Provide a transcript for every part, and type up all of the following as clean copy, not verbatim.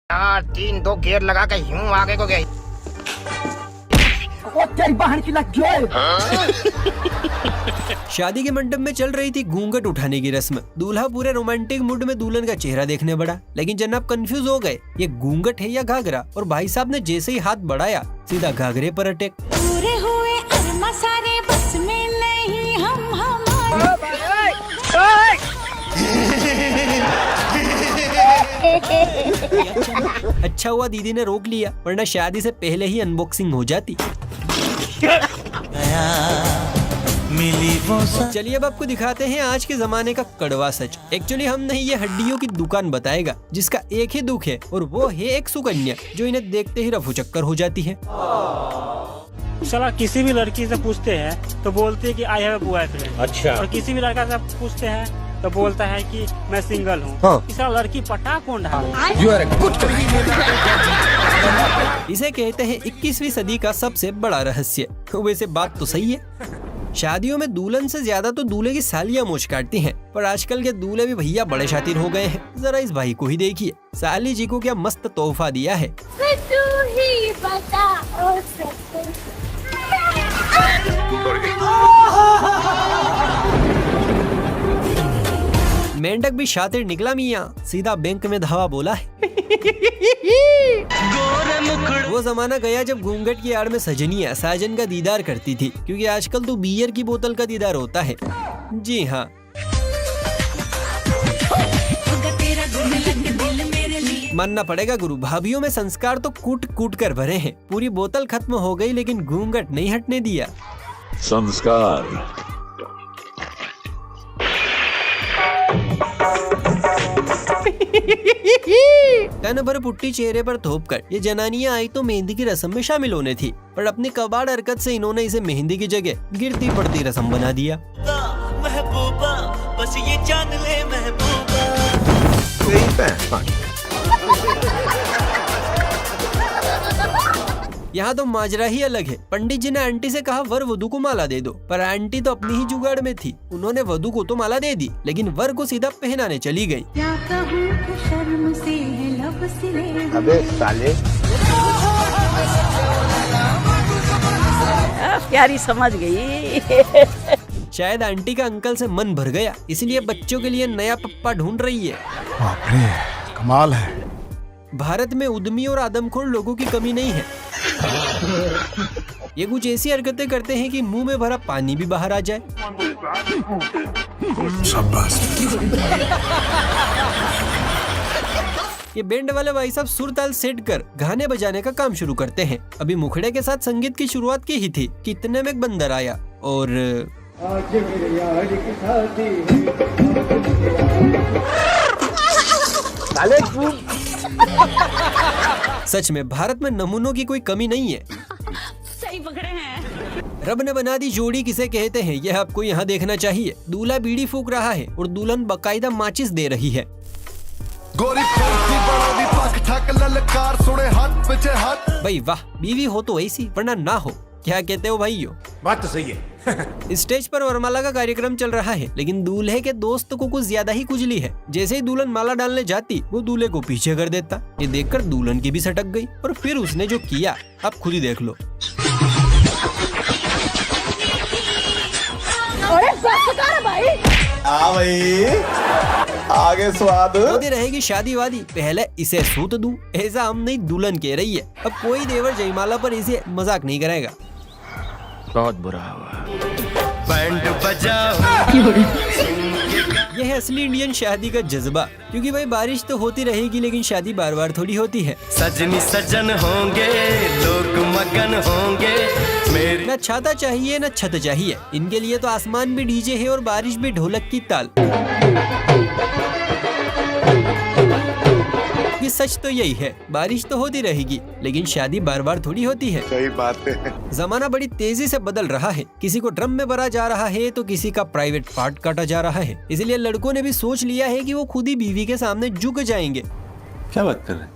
यार 3-2 गियर लगा के यूं आगे को गई। तेरी बहन की लग गई। शादी के मंडप में चल रही थी घूंघट उठाने की रस्म। दूल्हा पूरे रोमांटिक मूड में दुल्हन का चेहरा देखने बढ़ा, लेकिन जनाब कंफ्यूज हो गए, ये घूंघट है या घाघरा। और भाई साहब ने जैसे ही हाथ बढ़ाया सीधा घाघरे पर अटैक। पूरे हुए अरमा सारे बस में नहीं हम अच्छा हुआ दीदी ने रोक लिया, वरना शादी से पहले ही अनबॉक्सिंग हो जाती। चलिए अब आपको दिखाते हैं आज के जमाने का कड़वा सच। एक्चुअली हम नहीं, ये हड्डियों की दुकान बताएगा जिसका एक ही दुख है, और वो है एक सुकन्या जो इन्हें देखते ही रफू चक्कर हो जाती है। साला किसी भी लड़की से पूछते हैं तो बोलते हैं कि आई हैव अ बॉयफ्रेंड। अच्छा। और किसी भी लड़का से पूछते हैं तो बोलता है कि मैं सिंगल हूँ। हाँ। इस लड़की पटा कौन है? इसे कहते हैं 21वीं सदी का सबसे बड़ा रहस्य। वैसे बात तो सही है, शादियों में दुल्हन से ज्यादा तो दूल्हे की सालियां मोच काटती हैं, पर आजकल के दूल्हे भी भैया बड़े शातिर हो गए हैं। जरा इस भाई को ही देखिए, साली जी को क्या मस्त तोहफा दिया है। तू ही बता ओ मेंढक भी शातिर निकला मियाँ, सीधा बैंक में धावा बोला है। वो जमाना गया जब घूंघट की आड़ में सजनियाँ साजन का दीदार करती थी, क्योंकि आजकल तो बियर की बोतल का दीदार होता है। जी हाँ, मानना पड़ेगा गुरु, भाभीयों में संस्कार तो कूट कूट कर भरे हैं। पूरी बोतल खत्म हो गई लेकिन घूंघट नहीं हटने दिया। संस्कार तन भर पुट्टी चेहरे पर थोप कर ये जनानियां आई तो मेहंदी की रस्म में शामिल होने थी, पर अपनी कबाड़ हरकत से इन्होंने इसे मेहंदी की जगह गिरती पड़ती रस्म बना दिया। महबूबा बस ये जान ले महबूबा। यहाँ तो माजरा ही अलग है। पंडित जी ने आंटी से कहा वर वधू को माला दे दो, पर आंटी तो अपनी ही जुगाड़ में थी। उन्होंने वधू को तो माला दे दी, लेकिन वर को सीधा पहनाने चली गई। शर्म से लब सिले। अबे साले, प्यारी समझ गई। शायद आंटी का अंकल से मन भर गया, इसलिए बच्चों के लिए नया पप्पा ढूंढ रही है। बाप रे, कमाल है। भारत में उद्यमी और आदमखोर लोगों की कमी नहीं है। ये कुछ ऐसी हरकतें करते हैं कि मुंह में भरा पानी भी बाहर आ जाए। शाबाश। ये बैंड वाले भाई साहब सुर ताल सेट कर गाने बजाने का काम शुरू करते हैं। अभी मुखड़े के साथ संगीत की शुरुआत की ही थी कि इतने में एक बंदर आया और आज मेरे यार की शादी है। सच में भारत में नमूनों की कोई कमी नहीं है। सही पकड़े हैं। रब ने बना दी जोड़ी किसे कहते हैं, यह आपको यहाँ देखना चाहिए। दूल्हा बीड़ी फूक रहा है और दुल्हन बकायदा माचिस दे रही है। भाई वाह, बीवी हो तो ऐसी, वरना ना हो। क्या कहते हो भाइयों? बात तो सही है। स्टेज पर वरमाला का कार्यक्रम चल रहा है, लेकिन दूल्हे के दोस्त को कुछ ज्यादा ही कुचली है। जैसे ही दुल्हन माला डालने जाती, वो दूल्हे को पीछे कर देता। ये देखकर दुल्हन की भी सटक गई, और फिर उसने जो किया आप खुद ही देख लो। अरे बस कर भाई। भाई आगे स्वाद होती रहेगी शादी वादी, पहले इसे सूत दूं, ऐसा हम नहीं दुल्हन कह रही है। अब कोई देवर जयमाला पर इसे मजाक नहीं कराएगा। बहुत बुरा हुआ। बैंड बजाओ। यह है असली इंडियन शादी का जज्बा, क्योंकि भाई बारिश तो होती रहेगी लेकिन शादी बार बार थोड़ी होती है। सजनी सजन होंगे, लोग मगन होंगे। मेरी न छाता चाहिए न छत चाहिए, इनके लिए तो आसमान भी डीजे है और बारिश भी ढोलक की ताल। ये सच तो यही है, बारिश तो होती रहेगी लेकिन शादी बार बार थोड़ी होती है। सही बात है। जमाना बड़ी तेजी से बदल रहा है। किसी को ड्रम में भरा जा रहा है तो किसी का प्राइवेट पार्ट काटा जा रहा है। इसलिए लड़कों ने भी सोच लिया है कि वो खुद ही बीवी के सामने झुक जाएंगे। क्या बात कर रहे हैं?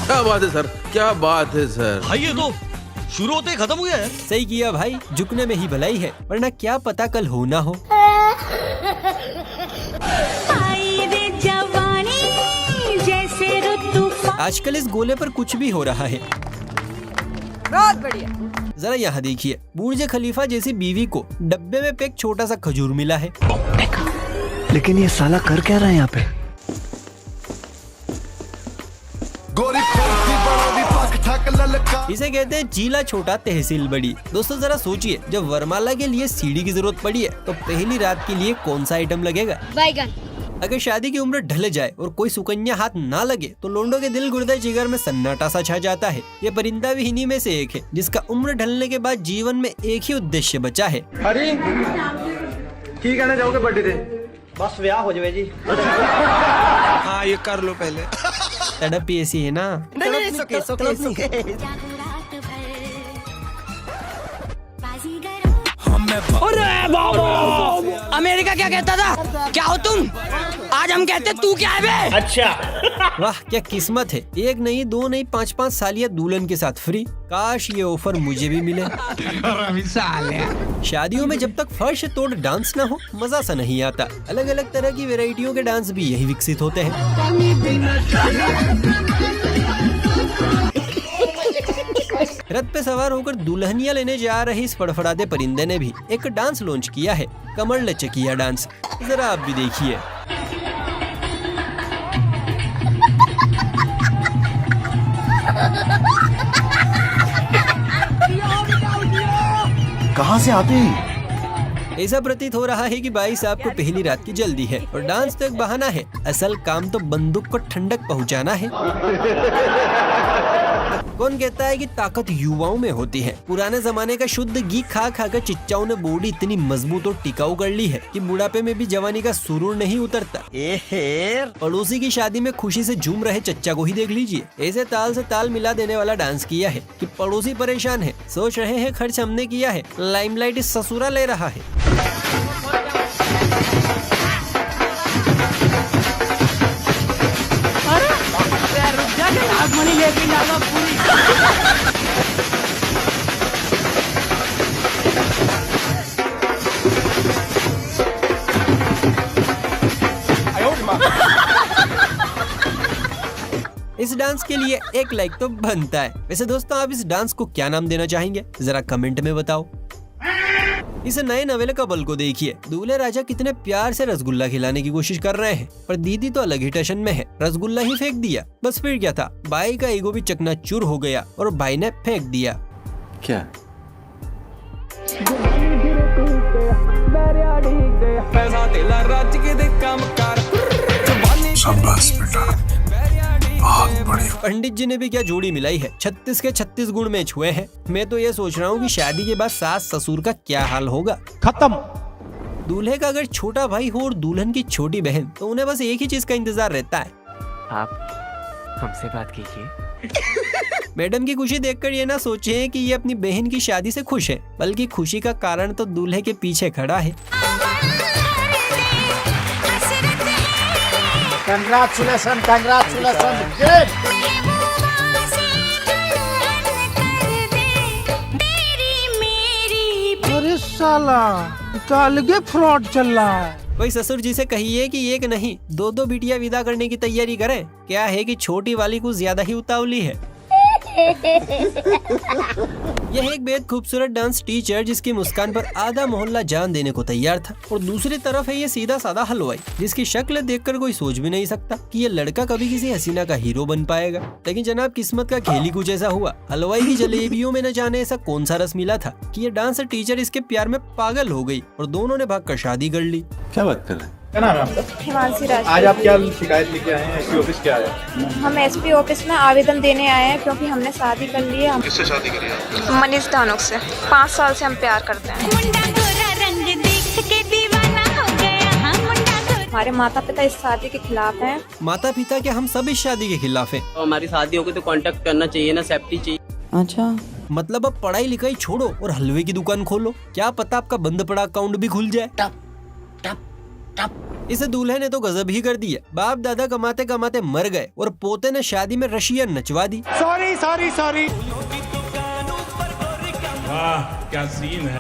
क्या बात है सर, क्या बात है सर। भाई ये तो शुरू होते ही खत्म हो गया है। सही किया भाई, झुकने में ही भलाई है, वरना क्या पता कल हो ना हो। आई रे आजकल इस गोले पर कुछ भी हो रहा है। बहुत बढ़िया। जरा यहाँ देखिए, बुर्ज खलीफा जैसी बीवी को डब्बे में पैक छोटा सा खजूर मिला है। लेकिन ये साला कर क्या रहा है यहाँ पे? इसे कहते हैं चीला छोटा तहसील बड़ी। दोस्तों जरा सोचिए, जब वरमाला के लिए सीढ़ी की जरूरत पड़ी है तो पहली रात के लिए कौन सा आइटम लगेगा? बैगन। अगर शादी की उम्र ढल जाए और कोई सुकन्या हाथ ना लगे तो लोंडो के दिल गुर्दे जिगर में सन्नाटा सा छा जाता है। ये परिंदा भी इन्हीं में से एक है जिसका उम्र ढलने के बाद जीवन में एक ही उद्देश्य बचा है। अरे की कहना चाहोगे बर्थडे पे? बस ब्याह हो जाए जी। हाँ ये कर लो पहले। तड़प ही ऐसी है ना। अमेरिका क्या कहता था? क्या हो तुम? आज हम कहते तू क्या है बे? अच्छा। वाह क्या किस्मत है, एक नहीं दो नहीं 5-5 सालिया दुल्हन के साथ फ्री। काश ये ऑफर मुझे भी मिले। शादियों में जब तक फर्श तोड़ डांस ना हो मजा सा नहीं आता। अलग अलग तरह की वैरायटियों के डांस भी यही विकसित होते हैं। रथ पे सवार होकर दुल्हनिया लेने जा रहे इस फड़फड़ाते परिंदे ने भी एक डांस लॉन्च किया है, कमर लचकिया डांस। जरा आप भी देखिए। कहाँ से आते हैं? ऐसा प्रतीत हो रहा है कि भाई साहब को पहली रात की जल्दी है और डांस तो एक बहाना है, असल काम तो बंदूक को ठंडक पहुंचाना है। कौन कहता है कि ताकत युवाओं में होती है? पुराने जमाने का शुद्ध घी खा खा कर चिच्चाओं ने बॉडी इतनी मजबूत और टिकाऊ कर ली है कि बुढ़ापे में भी जवानी का सुरूर नहीं उतरता। पड़ोसी की शादी में खुशी से झूम रहे चच्चा को ही देख लीजिए, ऐसे ताल से ताल मिला देने वाला डांस किया है कि पड़ोसी परेशान है, सोच रहे हैं खर्च हमने किया है, लाइमलाइट इस ससुरा ले रहा है। इस डांस के लिए एक लाइक तो बनता है। वैसे दोस्तों आप इस डांस को क्या नाम देना चाहेंगे जरा कमेंट में बताओ। इस नए नवेले कपल को देखिए, दूल्हे राजा कितने प्यार से रसगुल्ला खिलाने की कोशिश कर रहे हैं, पर दीदी तो अलग ही टशन में है, रसगुल्ला ही फेंक दिया। बस फिर क्या था, भाई का ईगो भी चकनाचूर हो गया और भाई ने फेंक दिया। क्या? शाबाश बेटा, बहुत बढ़िया। पंडित जी ने भी क्या जोड़ी मिलाई है, 36 के 36 गुण मैच हुए हैं। मैं तो ये सोच रहा हूँ कि शादी के बाद सास ससुर का क्या हाल होगा। खत्म। दूल्हे का अगर छोटा भाई हो और दुल्हन की छोटी बहन तो उन्हें बस एक ही चीज का इंतजार रहता है, आप हमसे बात कीजिए। मैडम की खुशी देखकर ये ना सोचे कि ये अपनी बहन की शादी से खुश है, बल्कि खुशी का कारण तो दूल्हे के पीछे खड़ा है। Congratulation, congratulation. अरे साला, तो अलग फ्रॉड चल रहा है। कोई ससुर जी से कहिए कि एक नहीं दो दो बिटिया विदा करने की तैयारी करें। क्या है कि छोटी वाली कुछ ज्यादा ही उतावली है। यह एक बेहद खूबसूरत डांस टीचर जिसकी मुस्कान पर आधा मोहल्ला जान देने को तैयार था, और दूसरी तरफ है ये सीधा साधा हलवाई जिसकी शक्ल देखकर कोई सोच भी नहीं सकता कि ये लड़का कभी किसी हसीना का हीरो बन पाएगा। लेकिन जनाब किस्मत का खेल ही कुछ ऐसा हुआ। हलवाई की जलेबियों में न जाने ऐसा कौन सा रस मिला था कि ये डांस टीचर इसके प्यार में पागल हो गई और दोनों ने भागकर शादी कर ली। क्या बात कर रहे हैं? क्या नाम है आपका? हिमांशी राज। आज आप क्या शिकायत लेके आए हैं? एसपी ऑफिस क्या आया? हम एसपी ऑफिस में आवेदन देने आए हैं क्योंकि हमने शादी कर ली है। किससे शादी करी है? मनीष धानुक से। 5 साल से हम प्यार करते हैं। हमारे माता पिता इस शादी के खिलाफ हैं। माता पिता क्या, हम सब इस शादी के खिलाफ हैं। तो हमारी शादी होगी तो कांटेक्ट करना चाहिए ना, सेफ्टी चाहिए। अच्छा, मतलब अब पढ़ाई लिखाई छोड़ो और हलवे की दुकान खोलो, क्या पता आपका बंद पड़ा अकाउंट भी खुल जाए। टप टप टप। इस दूल्हे ने तो गजब ही कर दिया। बाप दादा कमाते कमाते मर गए और पोते ने शादी में रशियन नचवा दी। Sorry sorry sorry. वाह क्या सीन है।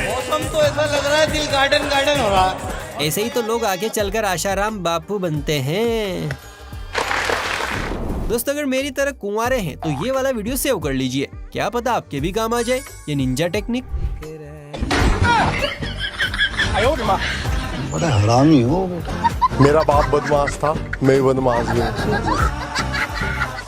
मौसम तो ऐसा लग रहा है दिल गार्डन गार्डन हो रहा है। ऐसे ही तो लोग आगे चलकर आशाराम बापू बनते हैं। दोस्तों अगर मेरी तरह कुंवारे हैं तो ये वाला वीडियो सेव कर लीजिए, क्या पता आपके भी काम आ जाए ये निंजा टेक्निक। बड़ा हरामी हो। मेरा बाप बदमाश था, मैं बदमाश हूँ।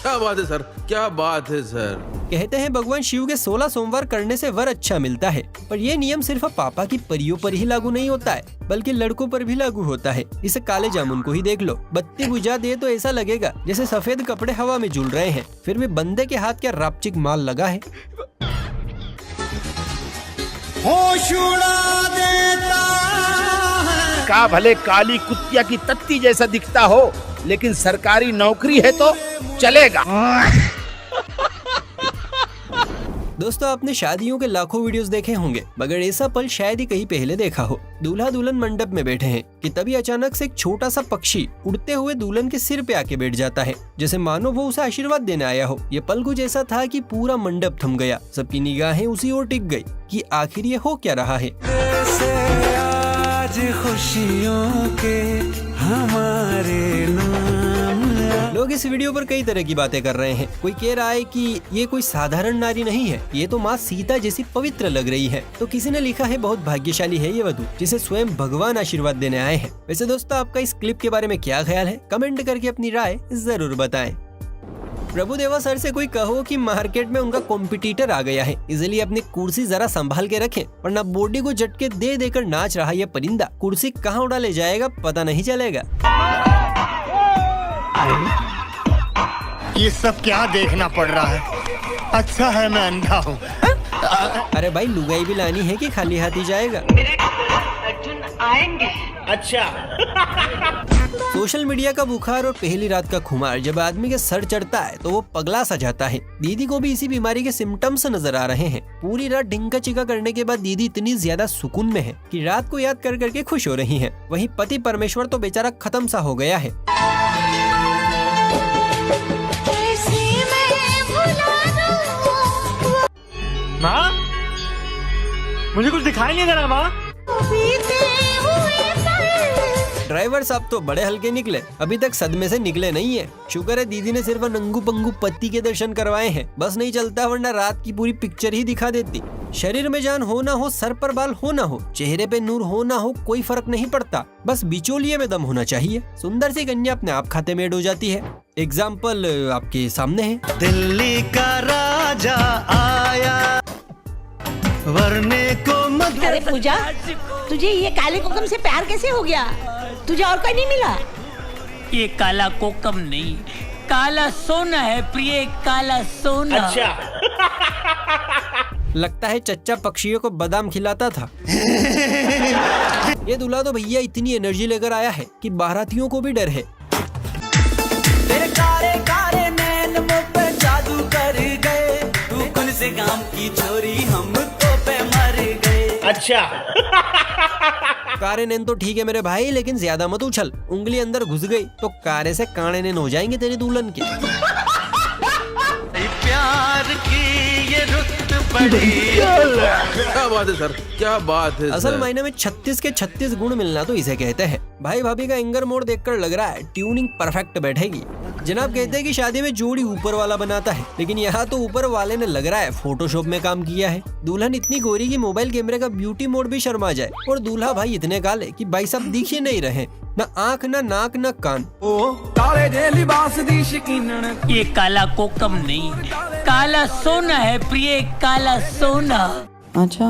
क्या बात है सर, क्या बात है सर। कहते हैं भगवान शिव के 16 सोमवार करने से वर अच्छा मिलता है, पर ये नियम सिर्फ पापा की परियों पर ही लागू नहीं होता है, बल्कि लड़कों पर भी लागू होता है। इसे काले जामुन को ही देख लो, बत्ती बुझा दे तो ऐसा लगेगा जैसे सफेद कपड़े हवा में झूल रहे हैं, फिर भी बंदे के हाथ क्या रापचिक माल लगा है। होश उड़ा देता है। का भले काली कुतिया की तत्ती जैसा दिखता हो, लेकिन सरकारी नौकरी है तो चलेगा। दोस्तों आपने शादियों के लाखों वीडियोस देखे होंगे, मगर ऐसा पल शायद ही कहीं पहले देखा हो। दूल्हा दुल्हन मंडप में बैठे हैं कि तभी अचानक से एक छोटा सा पक्षी उड़ते हुए दुल्हन के सिर पे आके बैठ जाता है, जैसे मानो वो उसे आशीर्वाद देने आया हो। ये पल कुछ ऐसा था कि पूरा मंडप थम गया, सबकी निगाहें उसी ओर टिक गई कि आखिर ये हो क्या रहा है। आज खुशियों के हमारे लोग इस वीडियो पर कई तरह की बातें कर रहे हैं। कोई कह रहा है कि ये कोई साधारण नारी नहीं है, ये तो माँ सीता जैसी पवित्र लग रही है। तो किसी ने लिखा है बहुत भाग्यशाली है ये वधू जिसे स्वयं भगवान आशीर्वाद देने आए हैं। वैसे दोस्तों आपका इस क्लिप के बारे में क्या ख्याल है, कमेंट करके अपनी राय जरूर बताएं। प्रभुदेवा सर से कोई कहो कि मार्केट में उनका कॉम्पिटिटर आ गया है, इसलिए अपनी कुर्सी जरा संभाल के रखें, वरना बॉडी को झटके दे देकर नाच रहा ये परिंदा कुर्सी कहाँ उड़ा ले जाएगा पता नहीं चलेगा। ये सब क्या देखना पड़ रहा है, अच्छा है मैं अंधा हूँ। अरे भाई लुगाई भी लानी है कि खाली हाथ ही जाएगा। आएंगे अच्छा। सोशल मीडिया का बुखार और पहली रात का खुमार जब आदमी के सर चढ़ता है तो वो पगला सा जाता है। दीदी को भी इसी बीमारी के सिम्टम्स नजर आ रहे हैं। पूरी रात ढिंका चिका करने के बाद दीदी इतनी ज्यादा सुकून में है कि रात को याद कर करके खुश हो रही हैं। वहीं पति परमेश्वर तो बेचारा खत्म सा हो गया है। माँ मुझे कुछ दिखाई नहीं दे रहा माँ। ड्राइवर साहब तो बड़े हल्के निकले, अभी तक सदमे से निकले नहीं है। शुक्र है दीदी ने सिर्फ नंगू पंगू पति के दर्शन करवाए हैं, बस नहीं चलता वरना रात की पूरी पिक्चर ही दिखा देती। शरीर में जान हो ना हो, सर पर बाल हो ना हो, चेहरे पे नूर हो ना हो, कोई फर्क नहीं पड़ता, बस बिचौलिए में दम होना चाहिए। सुंदर सी कन्या अपने आप खाते में ऐड हो जाती है। एग्जाम्पल आपके सामने है। दिल्ली का राजा आया वरने को मत। अरे पूजा, तुझे ये काले कोकम से प्यार कैसे हो गया? तुझे और कोई नहीं मिला? ये काला कोकम नहीं, काला सोना है प्रिय, काला सोना। अच्छा। लगता है चच्चा पक्षियों को बादाम खिलाता था। ये दूल्हा तो भैया इतनी एनर्जी लेकर आया है कि बारातियों को भी डर है। तेरे कारे कारे नैन मुझ पे जादू कर गए, तू कौन से गांव की छोरी हम तो पे मर गए। अच्छा। कारे नैन तो ठीक है मेरे भाई, लेकिन ज्यादा मत उछल, उंगली अंदर घुस गई तो कारे से काणे नैन हो जाएंगे तेरी दुल्हन के। प्यार की ये रुत पड़ी। क्या बात है सर, क्या बात है। असल मायने में 36 के 36 गुण मिलना तो इसे कहते हैं। भाई भाभी का एंगर मोड देखकर लग रहा है ट्यूनिंग परफेक्ट बैठेगी। जनाब कहते हैं कि शादी में जोड़ी ऊपर वाला बनाता है, लेकिन यहाँ तो ऊपर वाले ने लग रहा है फोटोशॉप में काम किया है। दुल्हन इतनी गोरी की मोबाइल कैमरे का ब्यूटी मोड भी शर्मा जाए, और दूल्हा भाई इतने काले कि भाई साहब दिख ही नहीं रहे, न आँख न नाक न कान। काले दे लिबास दी शकीनन। ये काला कोकम नहीं, काला सोना है प्रिय, काला सोना। अच्छा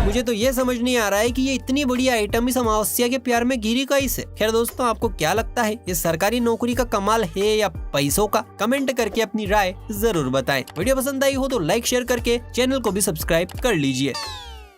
मुझे तो ये समझ नहीं आ रहा है कि ये इतनी बड़ी आइटम इस अमावस्या के प्यार में गिरी कैसे। खैर दोस्तों आपको क्या लगता है, ये सरकारी नौकरी का कमाल है या पैसों का? कमेंट करके अपनी राय जरूर बताएं। वीडियो पसंद आई हो तो लाइक शेयर करके चैनल को भी सब्सक्राइब कर लीजिए।